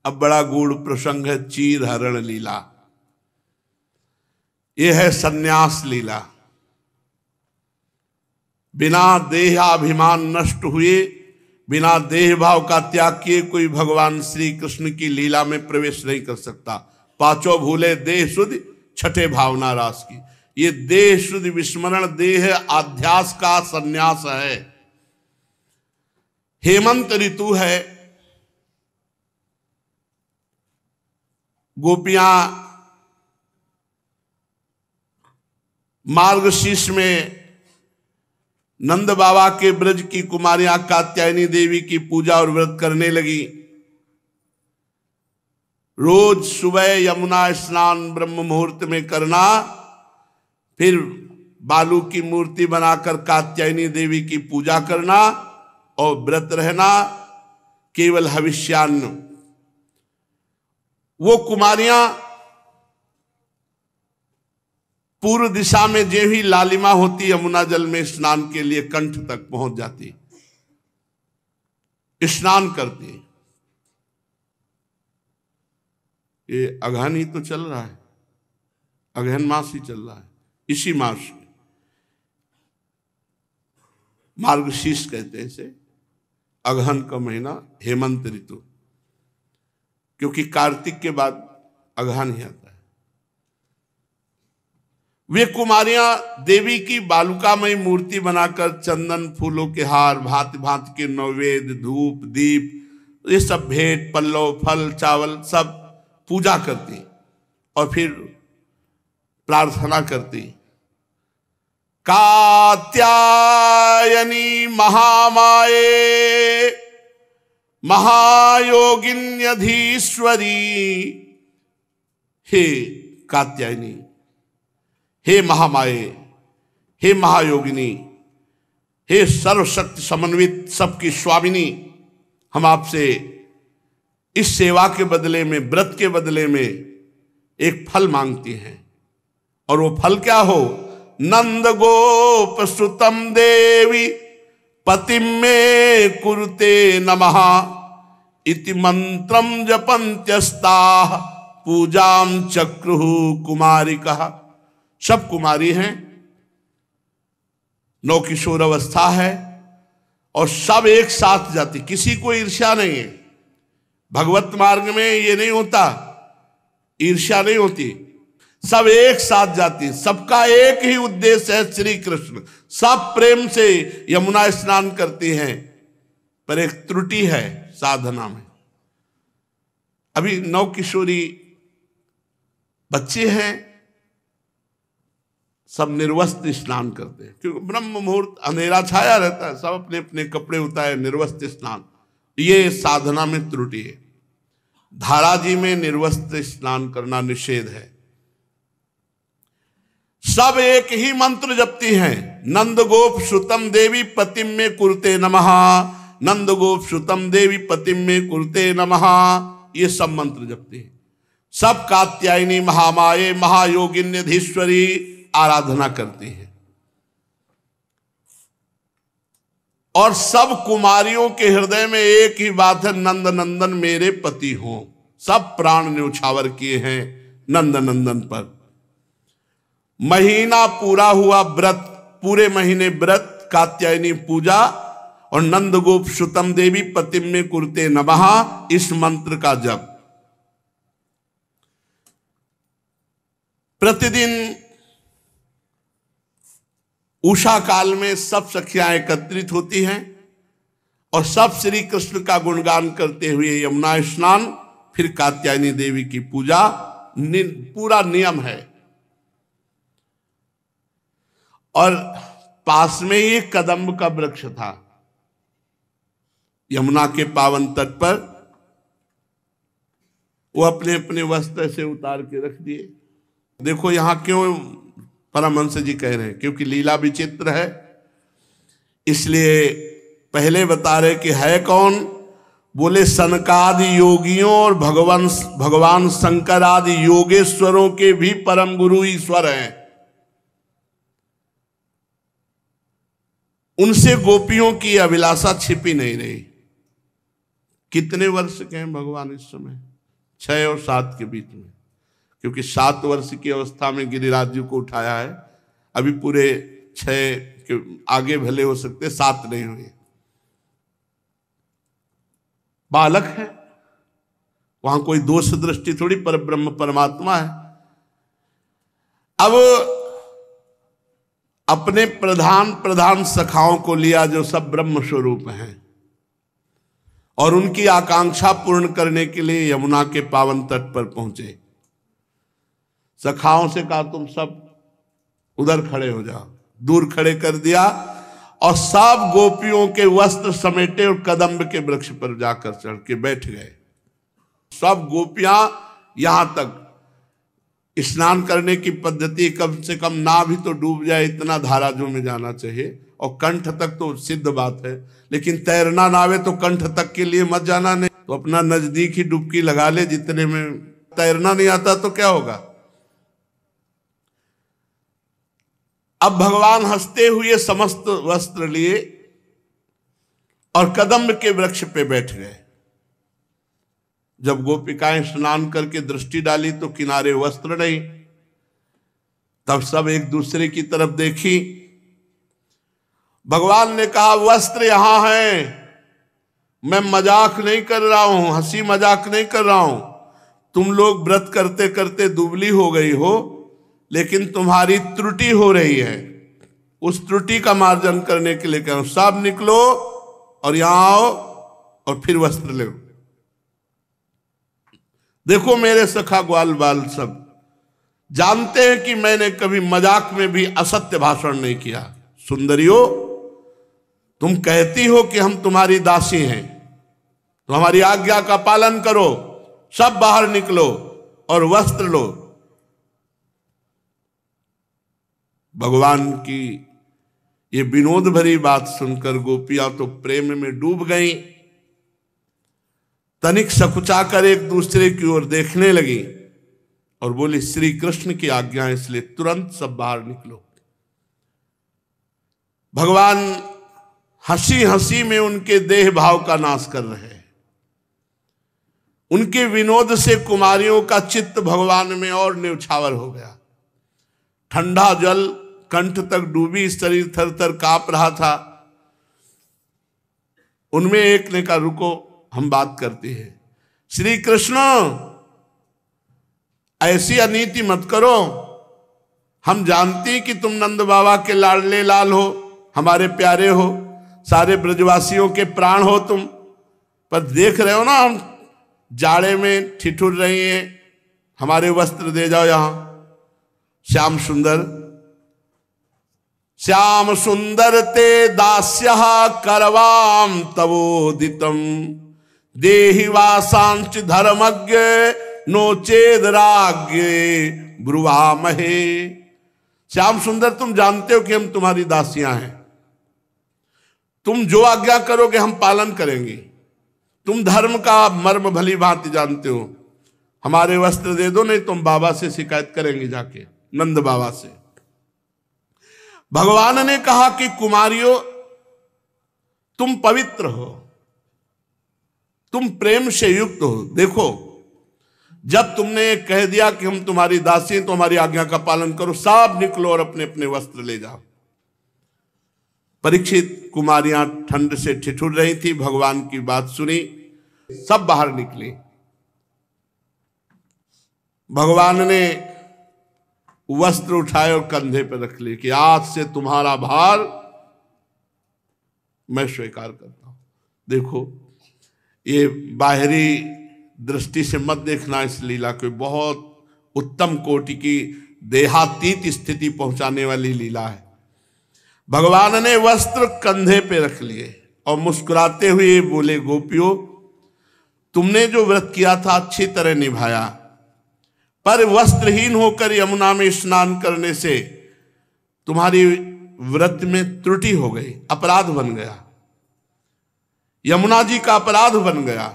अब बड़ा गूढ़ प्रसंग है चीर हरण लीला। यह है सन्यास लीला। बिना देहाभिमान नष्ट हुए, बिना देह भाव का त्याग किए कोई भगवान श्री कृष्ण की लीला में प्रवेश नहीं कर सकता। पांचों भूले देह शुद्धि, छठे भावना रास की। ये देह शुद्धि विस्मरण, देह आध्यास का सन्यास है। हेमंत ऋतु है, गोपियां मार्गशीर्ष में नंद बाबा के ब्रज की कुमारियां कात्यायनी देवी की पूजा और व्रत करने लगी। रोज सुबह यमुना स्नान ब्रह्म मुहूर्त में करना, फिर बालू की मूर्ति बनाकर कात्यायनी देवी की पूजा करना और व्रत रहना, केवल हविष्यान्न। वो कुमारियां पूर्व दिशा में जो ही लालिमा होती यमुना जल में स्नान के लिए कंठ तक पहुंच जाती, स्नान करती। ये अगहन ही तो चल रहा है, अगहन मास ही चल रहा है। इसी मास में मार्गशीर्ष कहते हैं इसे, अगहन का महीना, हेमंत ऋतु, क्योंकि कार्तिक के बाद अगहन ही आता है। वे कुमारियां देवी की बालुकामयी मूर्ति बनाकर चंदन फूलों के हार, भांति भांति के नैवेद्य, धूप, दीप, ये सब भेंट, पल्लव, फल, चावल सब पूजा करती और फिर प्रार्थना करती। कात्यायनी महामाये महायोगिन्यधीश्वरी, हे कात्यायनी, हे महामाये, हे महायोगिनी, हे सर्वशक्ति समन्वित सबकी स्वामिनी, हम आपसे इस सेवा के बदले में, व्रत के बदले में एक फल मांगती हैं। और वो फल क्या हो? नंद गोप सुतम देवी पतिम में कुरुते नमः इति मंत्रम जपन्त्यस्ता पूजाम चक्रुः कुमारिकः। सब कुमारी हैं, नौ किशोर अवस्था है और सब एक साथ जाती, किसी को ईर्ष्या नहीं है। भगवत मार्ग में ये नहीं होता, ईर्ष्या नहीं होती, सब एक साथ जाती, सबका एक ही उद्देश्य है श्री कृष्ण। सब प्रेम से यमुना स्नान करती हैं, पर एक त्रुटि है साधना में। अभी 9 किशोरी बच्चे हैं, सब निर्वस्त्र स्नान करते हैं, क्योंकि ब्रह्म मुहूर्त अंधेरा छाया रहता है, सब अपने अपने कपड़े उतारे निर्वस्त्र स्नान। ये साधना में त्रुटि है। धारा जी में निर्वस्त्र स्नान करना निषेध है। सब एक ही मंत्र जपती हैं, नंद गोप सुतम देवी पतिम में कुरुते नमः, नंद गोप सुतम देवी पतिम में कुरुते नमः, ये सब मंत्र जपती हैं। सब कात्यायनी महामाये महायोगिन्यधीश्वरी आराधना करती हैं। और सब कुमारियों के हृदय में एक ही बात है, नंद नंदन मेरे पति हों। सब प्राण न्योछावर किए हैं नंद नंदन पर। महीना पूरा हुआ व्रत, पूरे महीने व्रत, कात्यायनी पूजा और नंद गोप सुतम देवी पतिम में कुरुते नमः, इस मंत्र का जप प्रतिदिन उषा काल में सब सखियां एकत्रित होती हैं और सब श्री कृष्ण का गुणगान करते हुए यमुना स्नान, फिर कात्यायनी देवी की पूजा, पूरा नियम है। और पास में ही एक कदम्ब का वृक्ष था, यमुना के पावन तट पर। वो अपने अपने वस्त्र से उतार के रख दिए। देखो यहां क्यों परमहंस जी कह रहे हैं, क्योंकि लीला विचित्र है, इसलिए पहले बता रहे कि है कौन। बोले सनकादि योगियों और भगवान शंकर आदि योगेश्वरों के भी परम गुरु ईश्वर हैं। उनसे गोपियों की अभिलाषा छिपी नहीं रही। कितने वर्ष के हैं भगवान इस समय? 6 और 7 के बीच में, क्योंकि 7 वर्ष की अवस्था में गिरिराज जी को उठाया है। अभी पूरे 6 के आगे भले हो सकते, 7 नहीं हुए। बालक है, वहां कोई दोष दृष्टि थोड़ी, पर ब्रह्म परमात्मा है। अब अपने प्रधान सखाओं को लिया जो सब ब्रह्म स्वरूप हैं, और उनकी आकांक्षा पूर्ण करने के लिए यमुना के पावन तट पर पहुंचे। सखाओं से कहा तुम सब उधर खड़े हो जाओ, दूर खड़े कर दिया, और सब गोपियों के वस्त्र समेटे और कदम्ब के वृक्ष पर जाकर चढ़ के बैठ गए। सब गोपियां यहां तक स्नान करने की पद्धति, कम से कम ना भी तो डूब जाए इतना धाराजों में जाना चाहिए, और कंठ तक तो सिद्ध बात है, लेकिन तैरना ना आवे तो कंठ तक के लिए मत जाना, नहीं तो अपना नजदीक ही डुबकी लगा ले जितने में। तैरना नहीं आता तो क्या होगा। अब भगवान हंसते हुए समस्त वस्त्र लिए और कदम्ब के वृक्ष पे बैठ गए। जब गोपिकाएं स्नान करके दृष्टि डाली तो किनारे वस्त्र नहीं, तब सब एक दूसरे की तरफ देखी। भगवान ने कहा वस्त्र यहां हैं, मैं मजाक नहीं कर रहा हूं, हंसी मजाक नहीं कर रहा हूं। तुम लोग व्रत करते करते दुबली हो गई हो, लेकिन तुम्हारी त्रुटि हो रही है। उस त्रुटि का मार्जन करने के लिए कह रहा हूं, सब निकलो और यहां आओ और फिर वस्त्र ले। देखो मेरे सखा ग्वाल बाल सब जानते हैं कि मैंने कभी मजाक में भी असत्य भाषण नहीं किया। सुंदरियों, तुम कहती हो कि हम तुम्हारी दासी हैं, तो हमारी आज्ञा का पालन करो, सब बाहर निकलो और वस्त्र लो। भगवान की ये विनोद भरी बात सुनकर गोपियां तो प्रेम में डूब गईं। तनिक सकुचाकर एक दूसरे की ओर देखने लगी और बोली श्री कृष्ण की आज्ञा, इसलिए तुरंत सब बाहर निकलो। भगवान हंसी हंसी में उनके देह भाव का नाश कर रहे हैं। उनके विनोद से कुमारियों का चित्त भगवान में और न्यौछावर हो गया। ठंडा जल कंठ तक डूबी, शरीर थर थर कांप रहा था। उनमें एक ने कहा रुको, हम बात करते हैं। श्री कृष्ण, ऐसी अनीति मत करो। हम जानती कि तुम नंद बाबा के लाडले लाल हो, हमारे प्यारे हो, सारे ब्रजवासियों के प्राण हो तुम, पर देख रहे हो ना हम जाड़े में ठिठुर रही हैं, हमारे वस्त्र दे जाओ। यहां श्याम सुंदर, श्याम सुंदर ते दास्यः करवाम तवोदितम देहि वासांच धर्मज्ञ नो चेद राज्ञ ब्रुवामहे। श्याम सुंदर, तुम जानते हो कि हम तुम्हारी दासियां हैं, तुम जो आज्ञा करोगे हम पालन करेंगे। तुम धर्म का मर्म भली भांति जानते हो, हमारे वस्त्र दे दो, नहीं तुम बाबा से शिकायत करेंगे जाके, नंद बाबा से। भगवान ने कहा कि कुमारियों, तुम पवित्र हो, तुम प्रेम से युक्त हो। देखो, जब तुमने कह दिया कि हम तुम्हारी दासी हैं तो हमारी आज्ञा का पालन करो, सब निकलो और अपने अपने वस्त्र ले जाओ। परीक्षित कुमारियां ठंड से ठिठुर रही थी, भगवान की बात सुनी, सब बाहर निकली। भगवान ने वस्त्र उठाए और कंधे पर रख लिए कि आज से तुम्हारा भार मैं स्वीकार करता हूं। देखो, ये बाहरी दृष्टि से मत देखना इस लीला को, बहुत उत्तम कोटि की देहातीत स्थिति पहुंचाने वाली लीला है। भगवान ने वस्त्र कंधे पे रख लिए और मुस्कुराते हुए बोले, गोपियों, तुमने जो व्रत किया था अच्छी तरह निभाया, पर वस्त्रहीन होकर यमुना में स्नान करने से तुम्हारी व्रत में त्रुटि हो गई, अपराध बन गया, यमुना जी का अपराध बन गया।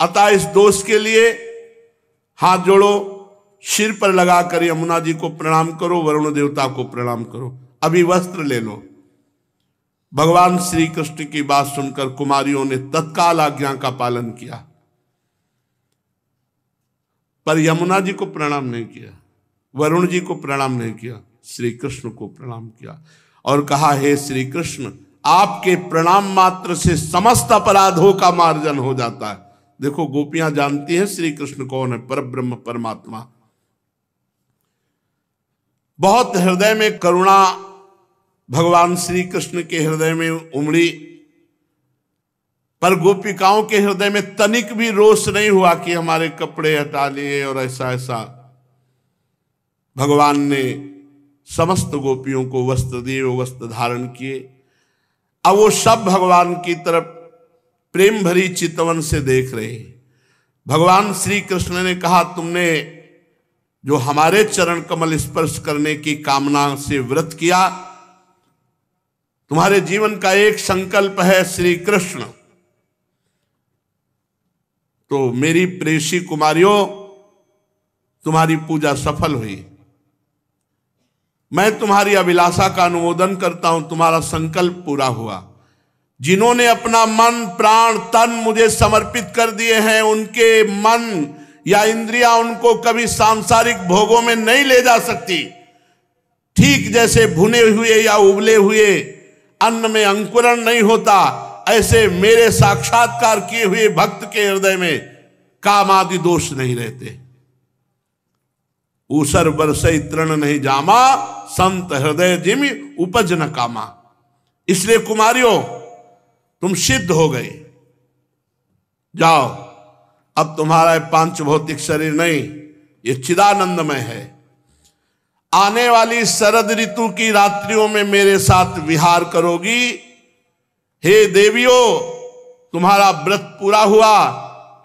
अतः इस दोष के लिए हाथ जोड़ो, सिर पर लगाकर यमुना जी को प्रणाम करो, वरुण देवता को प्रणाम करो, अभी वस्त्र ले लो। भगवान श्री कृष्ण की बात सुनकर कुमारियों ने तत्काल आज्ञा का पालन किया। पर यमुना जी को प्रणाम नहीं किया, वरुण जी को प्रणाम नहीं किया, श्री कृष्ण को प्रणाम किया और कहा, हे श्री कृष्ण, आपके प्रणाम मात्र से समस्त अपराधों का मार्जन हो जाता है। देखो गोपियां जानती हैं श्री कृष्ण कौन है, परब्रह्म परमात्मा। बहुत हृदय में करुणा भगवान श्री कृष्ण के हृदय में उमड़ी, पर गोपिकाओं के हृदय में तनिक भी रोष नहीं हुआ कि हमारे कपड़े हटा लिए और ऐसा ऐसा। भगवान ने समस्त गोपियों को वस्त्र दिए, वो वस्त्र धारण किए। अब वो सब भगवान की तरफ प्रेम भरी चितवन से देख रहे हैं। भगवान श्री कृष्ण ने कहा, तुमने जो हमारे चरण कमल स्पर्श करने की कामना से व्रत किया, तुम्हारे जीवन का एक संकल्प है श्री कृष्ण, तो मेरी प्रेयसी कुमारियों, तुम्हारी पूजा सफल हुई। मैं तुम्हारी अभिलाषा का अनुमोदन करता हूं, तुम्हारा संकल्प पूरा हुआ। जिन्होंने अपना मन प्राण तन मुझे समर्पित कर दिए हैं, उनके मन या इंद्रियां उनको कभी सांसारिक भोगों में नहीं ले जा सकती। ठीक जैसे भुने हुए या उबले हुए अन्न में अंकुरण नहीं होता, ऐसे मेरे साक्षात्कार किए हुए भक्त के हृदय में काम आदि दोष नहीं रहते। ऊसर बरसई तृण नहीं जामा, संत हृदय जिमि उपज न कामा। इसलिए कुमारियों, तुम सिद्ध हो गए, जाओ, अब तुम्हारा पांच भौतिक शरीर नहीं, ये चिदानंदमय है। आने वाली शरद ऋतु की रात्रियों में मेरे साथ विहार करोगी। हे देवियों, तुम्हारा व्रत पूरा हुआ,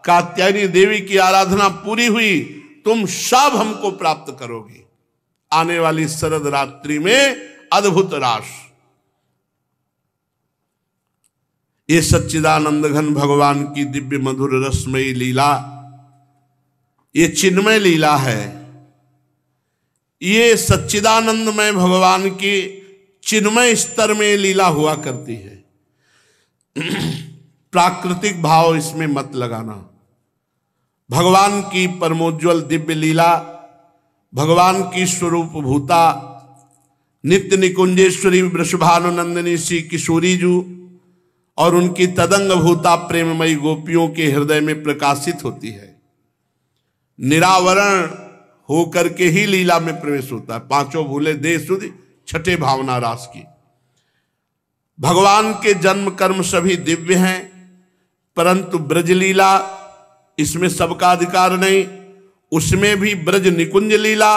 कात्यायनी देवी की आराधना पूरी हुई, तुम सब हमको प्राप्त करोगी आने वाली शरद रात्रि में अद्भुत रास। ये सच्चिदानंद घन भगवान की दिव्य मधुर रसमयी लीला, ये चिन्मय लीला है। ये सच्चिदानंदमय भगवान की चिन्मय स्तर में लीला हुआ करती है। प्राकृतिक भाव इसमें मत लगाना। भगवान की परमोज्वल दिव्य लीला, भगवान की स्वरूप भूता नित्य निकुंजेश्वरी वृषभानुनंदिनी श्री किशोरी जू और उनकी तदंग भूता प्रेममयी गोपियों के हृदय में प्रकाशित होती है। निरावरण होकर के ही लीला में प्रवेश होता है। पांचों भूले देह सुधि, छठे भावना रास की। भगवान के जन्म कर्म सभी दिव्य हैं, परंतु ब्रज लीला इसमें सबका अधिकार नहीं। उसमें भी ब्रज निकुंज लीला,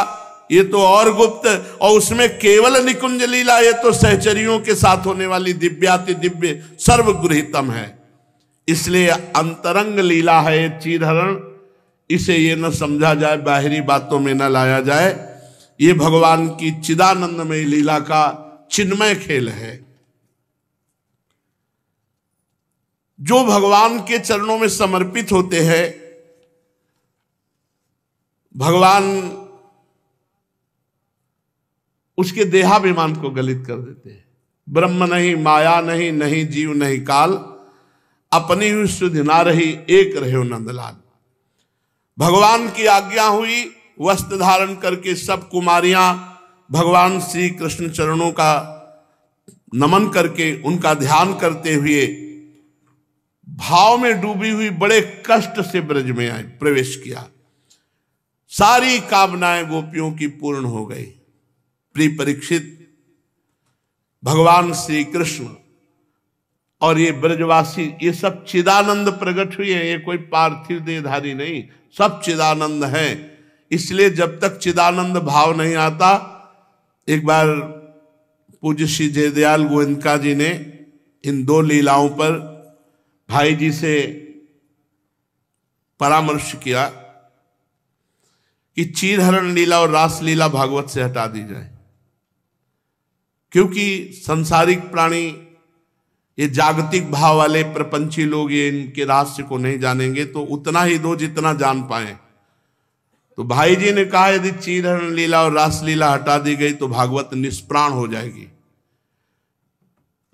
ये तो और गुप्त, और उसमें केवल निकुंज लीला, ये तो सहचरियों के साथ होने वाली दिव्याति दिव्य सर्वगृहितम है। इसलिए अंतरंग लीला है ये चीरहरण। इसे ये न समझा जाए, बाहरी बातों में न लाया जाए। ये भगवान की चिदानंदमय लीला का चिन्मय खेल है। जो भगवान के चरणों में समर्पित होते हैं, भगवान उसके देहाभिमान को गलित कर देते हैं। ब्रह्म नहीं, माया नहीं, नहीं जीव नहीं काल, अपनी हुई सुधि ना रही, एक रहे नंदलाल। भगवान की आज्ञा हुई, वस्त्र धारण करके सब कुमारियां भगवान श्री कृष्ण चरणों का नमन करके उनका ध्यान करते हुए भाव में डूबी हुई बड़े कष्ट से ब्रज में आए, प्रवेश किया। सारी कामनाएं गोपियों की पूर्ण हो गई। प्रिय परीक्षित, भगवान श्री कृष्ण और ये ब्रजवासी, ये सब चिदानंद प्रकट हुए हैं। ये कोई पार्थिव देहधारी नहीं, सब चिदानंद है। इसलिए जब तक चिदानंद भाव नहीं आता, एक बार पूज्य श्री जयदयाल गोविंदका जी ने इन दो लीलाओं पर भाई जी से परामर्श किया कि चीरहरण लीला और रास लीला भागवत से हटा दी जाए, क्योंकि संसारिक प्राणी, ये जागतिक भाव वाले प्रपंची लोग ये इनके रहस्य को नहीं जानेंगे, तो उतना ही दो जितना जान पाए। तो भाई जी ने कहा यदि चीरहरण लीला और रास लीला हटा दी गई तो भागवत निष्प्राण हो जाएगी।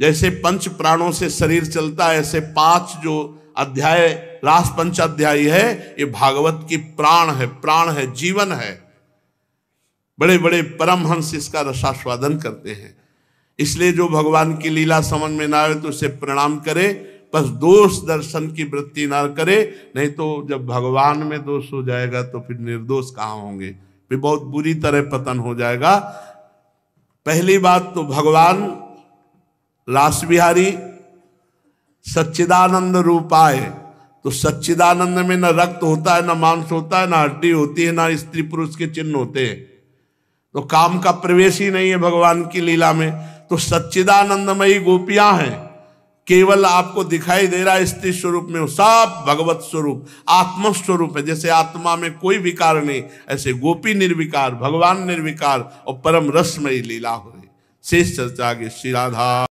जैसे पंच प्राणों से शरीर चलता है, ऐसे पांच जो अध्याय रास पंचाध्यायी है, ये भागवत की प्राण है, जीवन है। बड़े बड़े परमहंस इसका रसास्वादन करते हैं। इसलिए जो भगवान की लीला समझ में ना आए तो उसे प्रणाम करे, बस दोष दर्शन की वृत्ति ना करे, नहीं तो जब भगवान में दोष हो जाएगा तो फिर निर्दोष कहाँ होंगे, फिर बहुत बुरी तरह पतन हो जाएगा। पहली बात तो भगवान रास बिहारी सच्चिदानंद रूपाय, तो सच्चिदानंद में न रक्त होता है, न मांस होता है, न हड्डी होती है, न स्त्री पुरुष के चिन्ह होते हैं, तो काम का प्रवेश ही नहीं है भगवान की लीला में। तो सच्चिदानंदमयी गोपियां हैं, केवल आपको दिखाई दे रहा है स्त्री स्वरूप में, सब भगवत स्वरूप आत्म स्वरूप है। जैसे आत्मा में कोई विकार नहीं, ऐसे गोपी निर्विकार, भगवान निर्विकार और परम रसमयी लीला हो रही। शेष चर्चा आगे। श्री राधा।